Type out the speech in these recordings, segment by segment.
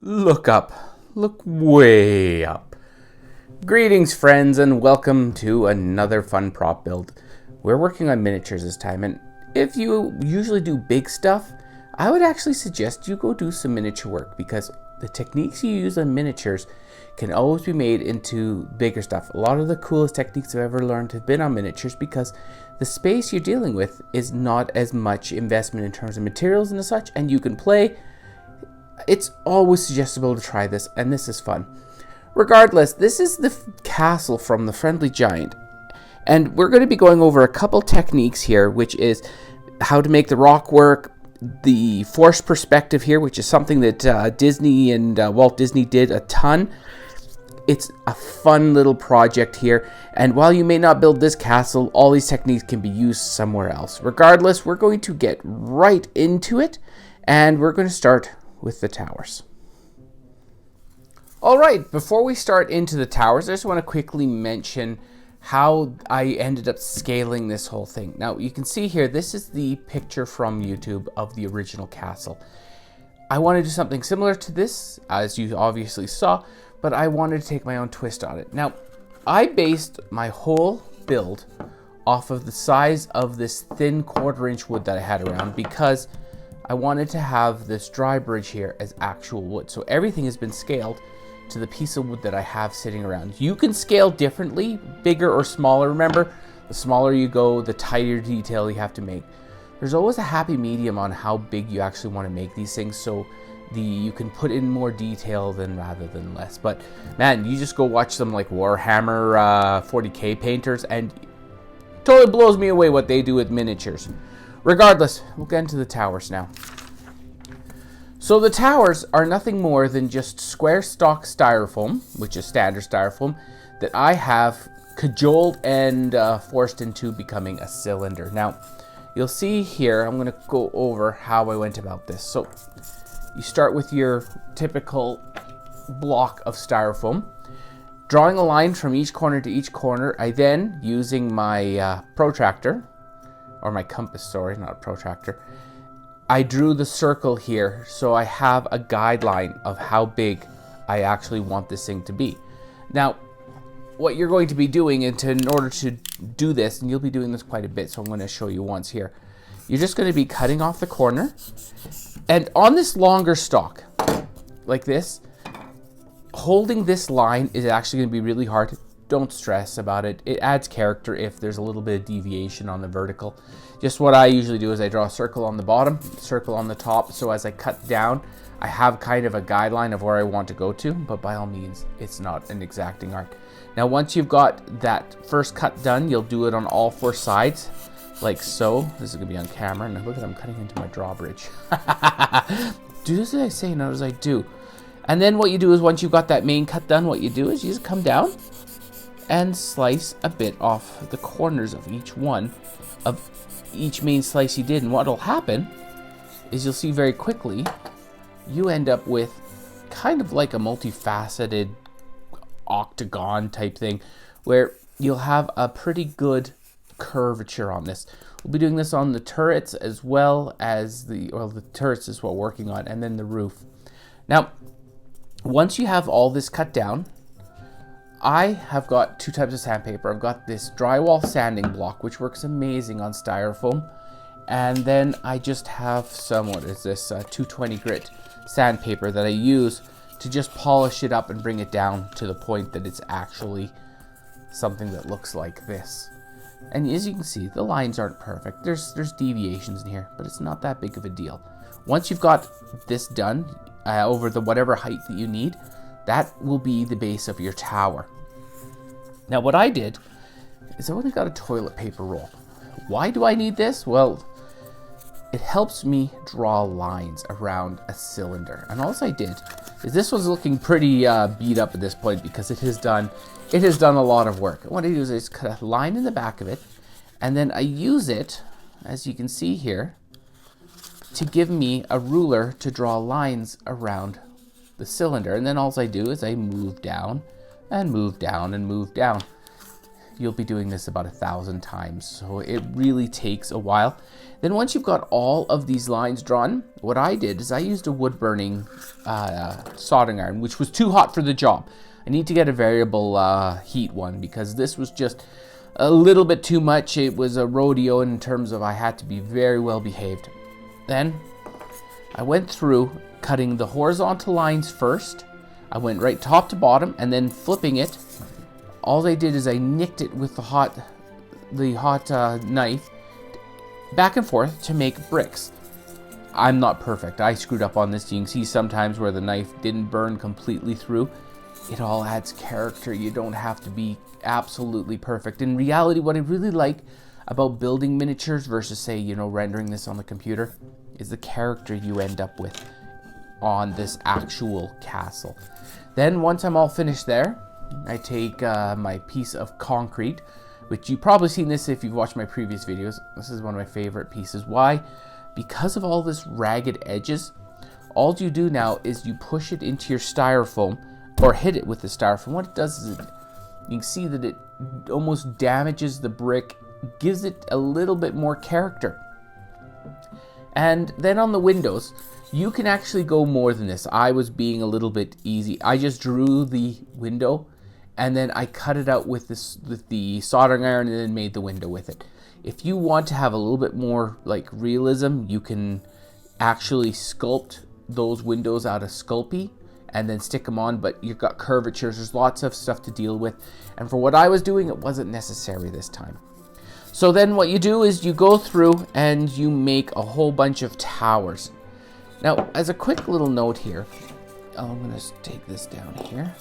Look up. Look way up. Greetings, friends, and welcome to another fun prop build. We're working on miniatures this time, and if you usually do big stuff, I would actually suggest you go do some miniature work because the techniques you use on miniatures can always be made into bigger stuff. A lot of the coolest techniques I've ever learned have been on miniatures because the space you're dealing with is not as much investment in terms of materials and such, and you can play. It's always suggestible to try this, and this is fun. Regardless, this is the castle from the Friendly Giant, and we're going to be going over a couple techniques here, which is how to make the rock work, the forced perspective here, which is something that Disney and Walt Disney did a ton. It's a fun little project here, and while you may not build this castle, all these techniques can be used somewhere else. Regardless, we're going to get right into it, and we're going to start with the towers. All right, before we start into the towers, I just want to quickly mention how I ended up scaling this whole thing. Now, you can see here, this is the picture from YouTube of the original castle. I want to do something similar to this, as you obviously saw, but I wanted to take my own twist on it. Now, I based my whole build off of the size of this thin 1/4 inch wood that I had around because I wanted to have this dry bridge here as actual wood. So everything has been scaled to the piece of wood that I have sitting around. You can scale differently, bigger or smaller. Remember, the smaller you go, the tighter detail you have to make. There's always a happy medium on how big you actually want to make these things, so you can put in more detail rather than less. But man, you just go watch some like Warhammer 40K painters, and it totally blows me away what they do with miniatures. Regardless, we'll get into the towers now. So the towers are nothing more than just square stock styrofoam, which is standard styrofoam, that I have cajoled and forced into becoming a cylinder. Now, you'll see here, I'm going to go over how I went about this. So you start with your typical block of styrofoam, drawing a line from each corner to each corner. I then, using my protractor, or my compass, sorry, not a protractor, I drew the circle here so I have a guideline of how big I actually want this thing to be. Now, what you're going to be doing in order to do this, and you'll be doing this quite a bit, so I'm going to show you once here. You're just going to be cutting off the corner, and on this longer stock, like this, holding this line is actually going to be really hard. Don't stress about it. It adds character if there's a little bit of deviation on the vertical. Just what I usually do is I draw a circle on the bottom, circle on the top, so as I cut down, I have kind of a guideline of where I want to go to, but by all means, it's not an exacting art. Now, once you've got that first cut done, you'll do it on all 4 sides, like so. This is gonna be on camera, and look at I'm cutting into my drawbridge. Do as I say, not as I do. And then what you do is once you've got that main cut done, what you do is you just come down and slice a bit off the corners of each one of each main slice you did. And what will happen is you'll see very quickly you end up with kind of like a multifaceted octagon type thing where you'll have a pretty good curvature on this. We'll be doing this on the turrets as well as the turrets is what we're working on, and then the roof. Now, once you have all this cut down, I have got 2 types of sandpaper. I've got this drywall sanding block, which works amazing on styrofoam. And then I just have some, 220 grit sandpaper that I use to just polish it up and bring it down to the point that it's actually something that looks like this. And as you can see, the lines aren't perfect. There's deviations in here, but it's not that big of a deal. Once you've got this done, over the whatever height that you need, that will be the base of your tower. Now, what I did is I only got a toilet paper roll. Why do I need this? Well, it helps me draw lines around a cylinder. And all I did is this was looking pretty beat up at this point because it has done a lot of work. And what I do is I just cut a line in the back of it, and then I use it, as you can see here, to give me a ruler to draw lines around the cylinder. And then all I do is I move down and move down and move down. you'll be doing this about 1,000 times. So it really takes a while. Then once you've got all of these lines drawn, what I did is I used a wood burning soldering iron, which was too hot for the job. I need to get a variable heat one because this was just a little bit too much. It was a rodeo in terms of I had to be very well behaved. Then I went through cutting the horizontal lines first. I went right top to bottom and then flipping it. All I did is I nicked it with the hot knife back and forth to make bricks. I'm not perfect. I screwed up on this. You can see sometimes where the knife didn't burn completely through. It all adds character. You don't have to be absolutely perfect. In reality, what I really like about building miniatures versus, say, rendering this on the computer is the character you end up with on this actual castle. Then once I'm all finished there, I take my piece of concrete, which you've probably seen this if you've watched my previous videos. This is one of my favorite pieces. Why? Because of all this ragged edges, all you do now is you push it into your styrofoam or hit it with the styrofoam. What it does is you can see that it almost damages the brick, gives it a little bit more character. And then on the windows, you can actually go more than this. I was being a little bit easy. I just drew the window and then I cut it out with the soldering iron and then made the window with it. If you want to have a little bit more like realism, you can actually sculpt those windows out of Sculpey and then stick them on, but you've got curvatures. There's lots of stuff to deal with. And for what I was doing, it wasn't necessary this time. So then what you do is you go through and you make a whole bunch of towers. Now, as a quick little note here, I'm gonna take this down here.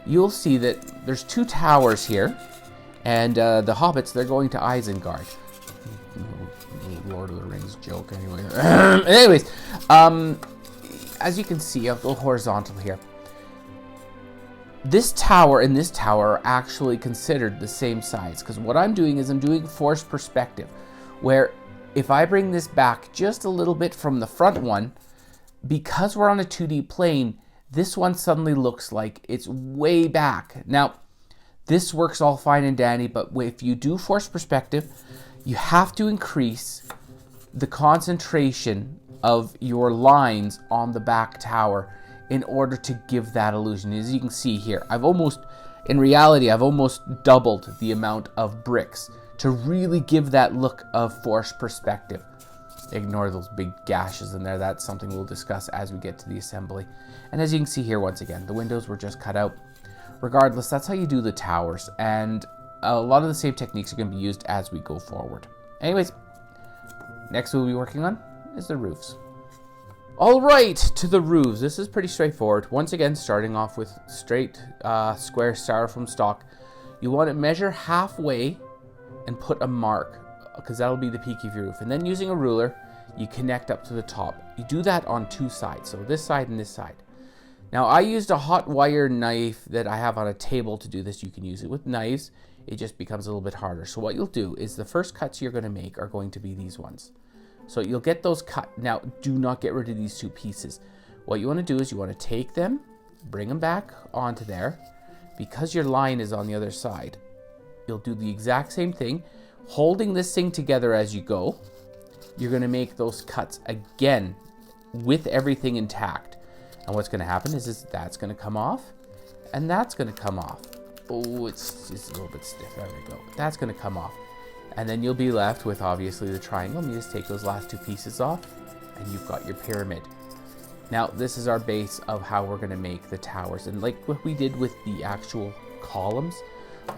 You'll see that there's 2 towers here, and the hobbits, they're going to Isengard. Lord of the Rings joke anyway. Anyways, as you can see, I'll go horizontal here. This tower and this tower are actually considered the same size, because what I'm doing is I'm doing forced perspective, where if I bring this back just a little bit from the front one, because we're on a 2D plane, this one suddenly looks like it's way back. Now, this works all fine and dandy, but if you do forced perspective, you have to increase the concentration of your lines on the back tower in order to give that illusion. As you can see here, in reality, I've almost doubled the amount of bricks to really give that look of forced perspective. Ignore those big gashes in there. That's something we'll discuss as we get to the assembly. And as you can see here, once again, the windows were just cut out. Regardless, that's how you do the towers. And a lot of the same techniques are going to be used as we go forward. Anyways, next we'll be working on is the roofs. All right, to the roofs. This is pretty straightforward. Once again, starting off with straight square styrofoam stock. You want to measure halfway and put a mark, because that'll be the peak of your roof. And then using a ruler, you connect up to the top. You do that on 2 sides, so this side and this side. Now, I used a hot wire knife that I have on a table to do this. You can use it with knives. It just becomes a little bit harder. So what you'll do is the first cuts you're going to make are going to be these ones. So you'll get those cut. Now, do not get rid of these 2 pieces. What you want to do is you want to take them, bring them back onto there. Because your line is on the other side, you'll do the exact same thing. Holding this thing together as you go, you're going to make those cuts again with everything intact. And what's going to happen is that's going to come off and that's going to come off. Oh, it's just a little bit stiff. There we go. That's going to come off. And then you'll be left with obviously the triangle. And you just take those last 2 pieces off and you've got your pyramid. Now, this is our base of how we're going to make the towers. And like what we did with the actual columns,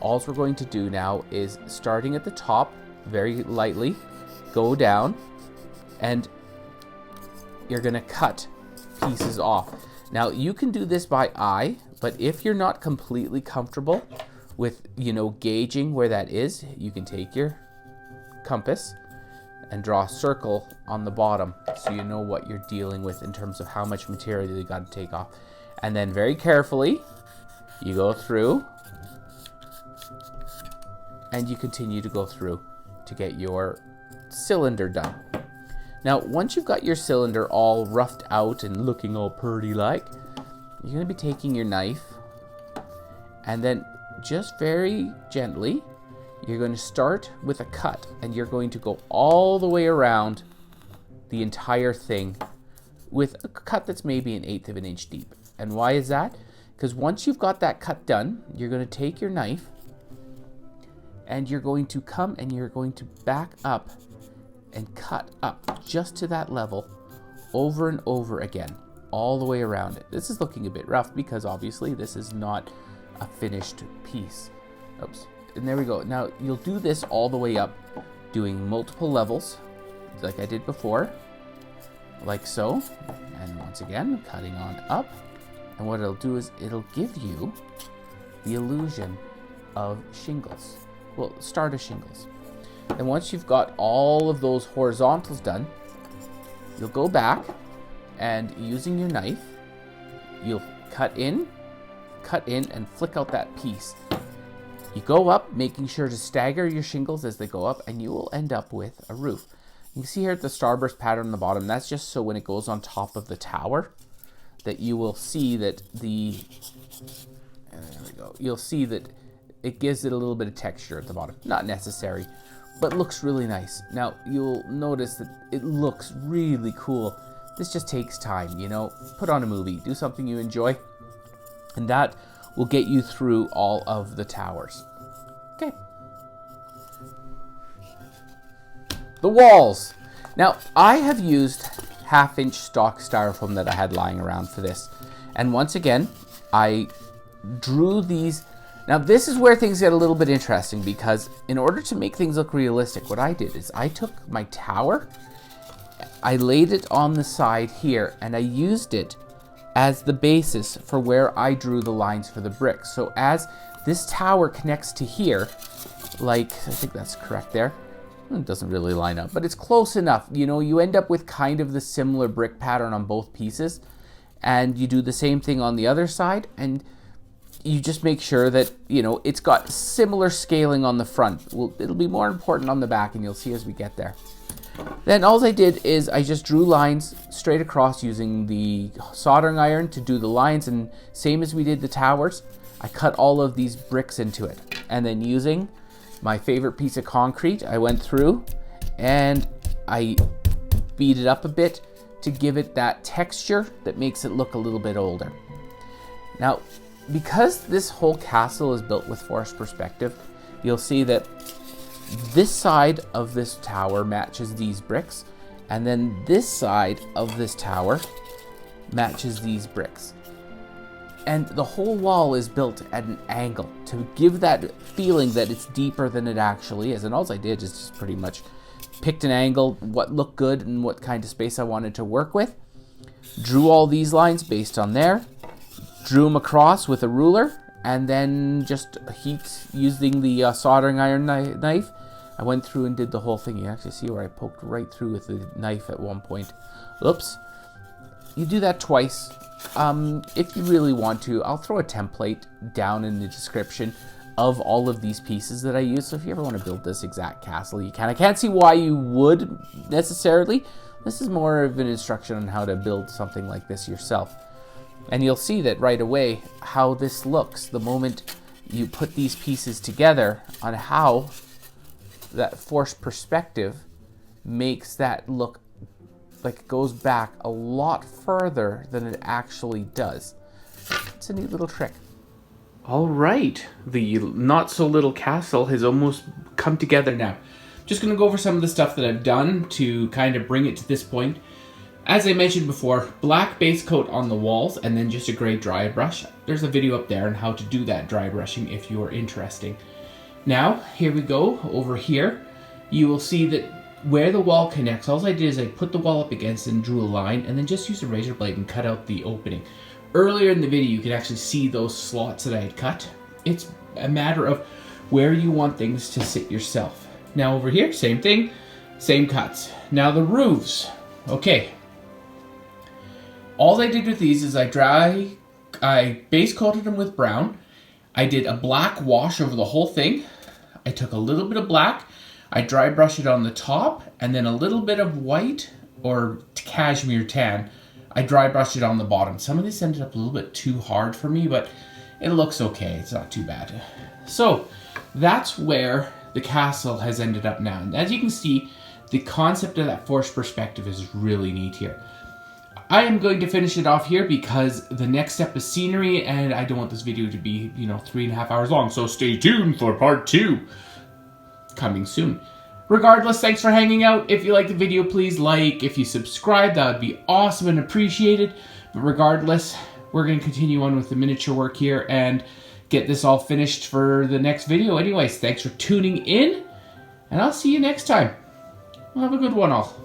all we're going to do now is starting at the top, very lightly, go down, and you're going to cut pieces off. Now, you can do this by eye, but if you're not completely comfortable with, gauging where that is, you can take your compass and draw a circle on the bottom so you know what you're dealing with in terms of how much material you got to take off. And then very carefully, you go through and you continue to go through to get your cylinder done. Now, once you've got your cylinder all roughed out and looking all pretty like, you're going to be taking your knife and then just very gently you're going to start with a cut, and you're going to go all the way around the entire thing with a cut that's maybe 1/8 of an inch deep. And why is that? Because once you've got that cut done, you're going to take your knife and you're going to come and you're going to back up and cut up just to that level over and over again, all the way around it. This is looking a bit rough because obviously this is not a finished piece. Oops. And there we go. Now you'll do this all the way up, doing multiple levels like I did before, like so. And once again, cutting on up. And what it'll do is it'll give you the illusion of shingles. Well, start of shingles. And once you've got all of those horizontals done, you'll go back and using your knife, you'll cut in and flick out that piece. You go up, making sure to stagger your shingles as they go up, and you will end up with a roof. You can see here the starburst pattern on the bottom. That's just so when it goes on top of the tower, that you will see that there we go. You'll see that it gives it a little bit of texture at the bottom. Not necessary, but looks really nice. Now you'll notice that it looks really cool. This just takes time, you know. Put on a movie, do something you enjoy, and that will get you through all of the towers. Okay. The walls. Now I have used 1/2-inch stock styrofoam that I had lying around for this. And once again, I drew these. Now this is where things get a little bit interesting, because in order to make things look realistic, what I did is I took my tower, I laid it on the side here, and I used it as the basis for where I drew the lines for the bricks. So as this tower connects to here, like, I think that's correct there. It doesn't really line up, but it's close enough. You know, you end up with kind of the similar brick pattern on both pieces, and you do the same thing on the other side, and you just make sure that, you know, it's got similar scaling on the front. Well, it'll be more important on the back, and you'll see as we get there. Then all I did is I just drew lines straight across using the soldering iron to do the lines, and same as we did the towers, I cut all of these bricks into it. And then using my favorite piece of concrete, I went through and I beat it up a bit to give it that texture that makes it look a little bit older. Now, because this whole castle is built with forced perspective, you'll see that this side of this tower matches these bricks, and then this side of this tower matches these bricks. And the whole wall is built at an angle to give that feeling that it's deeper than it actually is. And all I did is just pretty much picked an angle, what looked good and what kind of space I wanted to work with. Drew all these lines based on there. Drew them across with a ruler, and then just heat using the soldering iron knife. I went through and did the whole thing. You actually see where I poked right through with the knife at one point. Oops. You do that twice. If you really want to, I'll throw a template down in the description of all of these pieces that I use. So if you ever want to build this exact castle, you can. I can't see why you would necessarily. This is more of an instruction on how to build something like this yourself. And you'll see that right away how this looks the moment you put these pieces together, on how that forced perspective makes that look like it goes back a lot further than it actually does. It's a neat little trick. All right, the not so little castle has almost come together now. Just gonna go over some of the stuff that I've done to kind of bring it to this point. As I mentioned before, black base coat on the walls and then just a gray dry brush. There's a video up there on how to do that dry brushing if you're interested. Now, here we go. Over here, you will see that where the wall connects, all I did is I put the wall up against it and drew a line, and then just used a razor blade and cut out the opening. Earlier in the video, you could actually see those slots that I had cut. It's a matter of where you want things to sit yourself. Now over here, same thing, same cuts. Now the roofs. Okay. All I did with these is I base coated them with brown. I did a black wash over the whole thing. I took a little bit of black, I dry brushed it on the top, and then a little bit of white or cashmere tan, I dry brushed it on the bottom. Some of these ended up a little bit too hard for me, but it looks okay. It's not too bad. So that's where the castle has ended up now. And as you can see, the concept of that forced perspective is really neat here. I am going to finish it off here because the next step is scenery, and I don't want this video to be, 3.5 hours long. So stay tuned for part 2 coming soon. Regardless, thanks for hanging out. If you like the video, please like. If you subscribe, that would be awesome and appreciated. But regardless, we're going to continue on with the miniature work here and get this all finished for the next video. Anyways, thanks for tuning in, and I'll see you next time. Well, have a good one all.